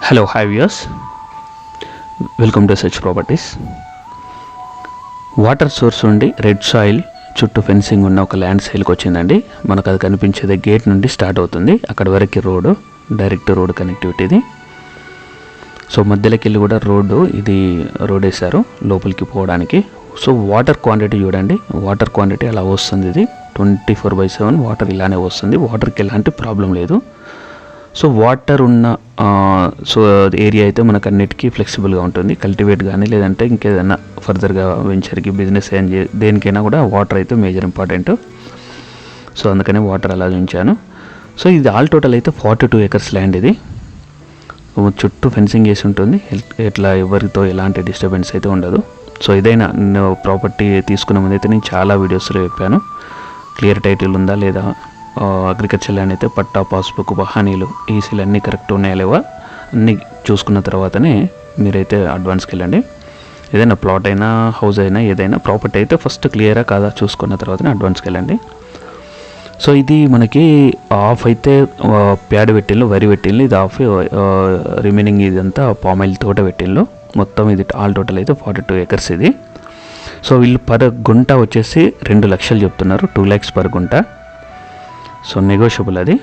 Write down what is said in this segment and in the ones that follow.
Hello hi viewers, welcome to search properties. Water source ఉండి red soil చుట్టూ fencing ఉన్న ఒక ల్యాండ్ సేల్కి వచ్చిందండి. మనకు అది కనిపించేది గేట్ నుండి స్టార్ట్ అవుతుంది, అక్కడ వరకు రోడ్డు, డైరెక్ట్ రోడ్ కనెక్టివిటీ ఇది. సో మధ్యలోకి వెళ్ళి కూడా ఇది రోడ్ వేశారు లోపలికి పోవడానికి. సో వాటర్ క్వాంటిటీ చూడండి, వాటర్ క్వాంటిటీ అలా వస్తుంది. ఇది 24/7 వాటర్ ఇలానే వస్తుంది, వాటర్కి ఎలాంటి ప్రాబ్లం లేదు. సో వాటర్ ఉన్న ఏరియా అయితే మనకు అన్నిటికీ ఫ్లెక్సిబుల్గా ఉంటుంది. కల్టివేట్ కానీ లేదంటే ఇంకేదైనా ఫర్దర్గా వెంచర్కి బిజినెస్ దేనికైనా కూడా వాటర్ అయితే మేజర్ ఇంపార్టెంట్. సో అందుకని వాటర్ అలా ఉంచాను. సో ఇది ఆల్ టోటల్ అయితే 42 acres ల్యాండ్. ఇది చుట్టూ ఫెన్సింగ్ వేసి ఉంటుంది, ఇట్లా ఎవరితో ఎలాంటి డిస్టర్బెన్స్ అయితే ఉండదు. సో ఇదైనా ప్రాపర్టీ తీసుకున్న ముందు అయితే నేను చాలా వీడియోస్లో చెప్పాను, క్లియర్ టైటిల్ ఉందా లేదా, అగ్రికల్చర్ ల్యాండ్ అయితే పట్టా, పాస్బుక్, బహానీలు, ఈసీలు అన్నీ కరెక్ట్ ఉన్నాయా లేవా అన్నీ చూసుకున్న తర్వాతనే మీరైతే అడ్వాన్స్కి వెళ్ళండి. ఏదైనా ప్లాట్ అయినా హౌస్ అయినా ఏదైనా ప్రాపర్టీ అయితే ఫస్ట్ క్లియరా కాదా చూసుకున్న తర్వాతనే అడ్వాన్స్కి వెళ్ళండి. సో ఇది మనకి ఆఫ్ అయితే ప్యాడ్ పెట్టిండ్లు, వరి పెట్టిండ్లు, ఇది ఆఫ్, రిమైనింగ్ ఇదంతా పామాయిల్ తోట పెట్టిండ్లు. మొత్తం ఇది ఆల్ టోటల్ అయితే 42 acres ఇది. సో వీళ్ళు పర్ గుంట వచ్చేసి 2 లక్షలు చెప్తున్నారు, 2 lakhs పర్ గుంట. సో నెగోషియబుల్ అది.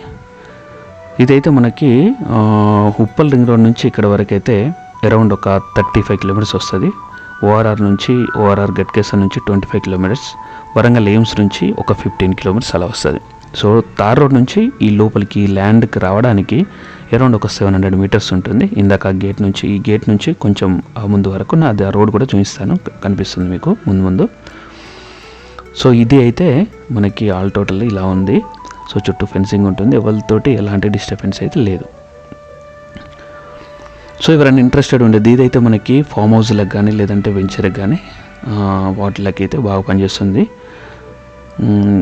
ఇదైతే మనకి ఉప్పల్ రింగ్ రోడ్ నుంచి ఇక్కడ వరకు అయితే అరౌండ్ ఒక 35 kilometers వస్తుంది. ఓఆర్ఆర్ గట్కేసర్ నుంచి 25 kilometers, వరంగల్ ఎయిమ్స్ నుంచి ఒక 15 kilometers అలా వస్తుంది. సో తార్ రోడ్ నుంచి ఈ లోపలికి ల్యాండ్కి రావడానికి అరౌండ్ ఒక 700 meters ఉంటుంది. ఇందాక ఈ గేట్ నుంచి కొంచెం ముందు వరకు ఆ రోడ్ కూడా చూపిస్తాను, కనిపిస్తుంది మీకు ముందు. సో ఇది అయితే మనకి ఆల్ టోటల్ ఇలా ఉంది. సో చుట్టూ ఫెన్సింగ్ ఉంటుంది, ఎవరితోటి ఎలాంటి డిస్టర్బెన్స్ అయితే లేదు. సో ఎవరైనా ఇంట్రెస్టెడ్ ఉండేది, ఇదైతే మనకి ఫామ్ హౌస్లకు కానీ లేదంటే వెంచర్కి కానీ వాటిలకి అయితే బాగా పనిచేస్తుంది.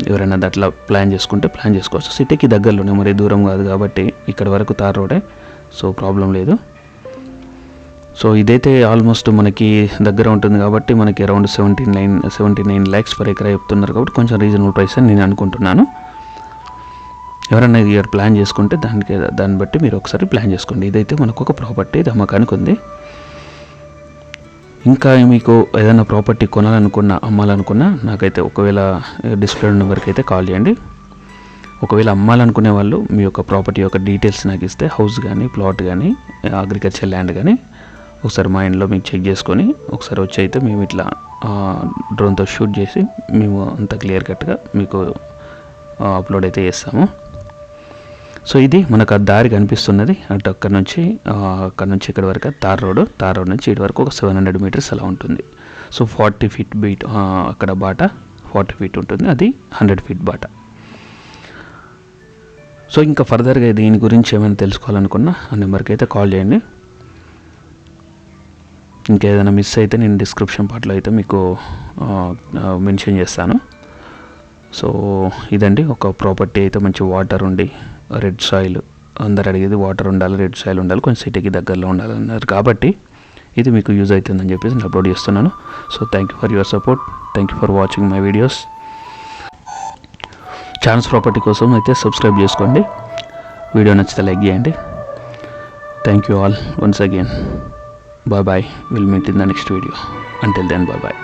ఎవరైనా అట్లా ప్లాన్ చేసుకోవచ్చు. సిటీకి దగ్గరలోనే, మరీ దూరం కాదు కాబట్టి ఇక్కడ వరకు తార్ రోడే, సో ప్రాబ్లం లేదు. సో ఇదైతే ఆల్మోస్ట్ మనకి దగ్గర ఉంటుంది కాబట్టి మనకి అరౌండ్ 79 lakhs per acre చెప్తున్నారు కాబట్టి కొంచెం రీజనబుల్ ప్రైస్ అని నేను అనుకుంటున్నాను. ఎవరైనా ఇయర్ ప్లాన్ చేసుకుంటే దాన్ని బట్టి మీరు ఒకసారి ప్లాన్ చేసుకోండి. ఇదైతే మనకు ఒక ప్రాపర్టీ ఇది అమ్మకానికి ఉంది. ఇంకా మీకు ఏదైనా ప్రాపర్టీ కొనాలనుకున్నా, అమ్మాలనుకున్నా నాకైతే ఒకవేళ డిస్ప్లే నెంబర్కి అయితే కాల్ చేయండి. ఒకవేళ అమ్మాలనుకునే వాళ్ళు మీ యొక్క ప్రాపర్టీ యొక్క డీటెయిల్స్ నాకు ఇస్తే, హౌస్ కానీ ప్లాట్ కానీ అగ్రికల్చర్ ల్యాండ్ కానీ ఒకసారి మా ఇంట్లో మీకు చెక్ చేసుకొని ఒకసారి వచ్చి అయితే మేము ఇట్లా డ్రోన్తో షూట్ చేసి మేము అంత క్లియర్ కట్గా మీకు అప్లోడ్ అయితే చేస్తాము. సో ఇది మనకు ఆ దారి కనిపిస్తున్నది, అటు అక్కడ నుంచి ఇక్కడ వరకు తార్ రోడ్ నుంచి ఇటు వరకు ఒక 700 meters అలా ఉంటుంది. సో 40 feet బీట్ అక్కడ బాట 40 feet ఉంటుంది, అది 100 feet బాట. సో ఇంకా ఫర్దర్గా దీని గురించి ఏమైనా తెలుసుకోవాలనుకున్నా ఆ నెంబర్కి అయితే కాల్ చేయండి. ఇంకేదైనా మిస్ అయితే నేను డిస్క్రిప్షన్ పార్ట్లో అయితే మీకు మెన్షన్ చేస్తాను. సో ఇదండి ఒక ప్రాపర్టీ అయితే మంచి వాటర్ ఉండి రెడ్ సాయిల్, అందరు అడిగేది వాటర్ ఉండాలి, రెడ్ సాయిల్ ఉండాలి, కొంచెం సిటీకి దగ్గరలో ఉండాలన్నారు కాబట్టి ఇది మీకు యూజ్ అవుతుందని చెప్పేసి నేను అప్లోడ్ చేస్తున్నాను. So thank you for your support, thank you for watching my videos. Chance property కోసం అయితే సబ్స్క్రైబ్ చేసుకోండి, వీడియో నచ్చితే లైక్ చేయండి. Thank you all once again. Bye bye. We'll meet in the next video. Until then, bye bye.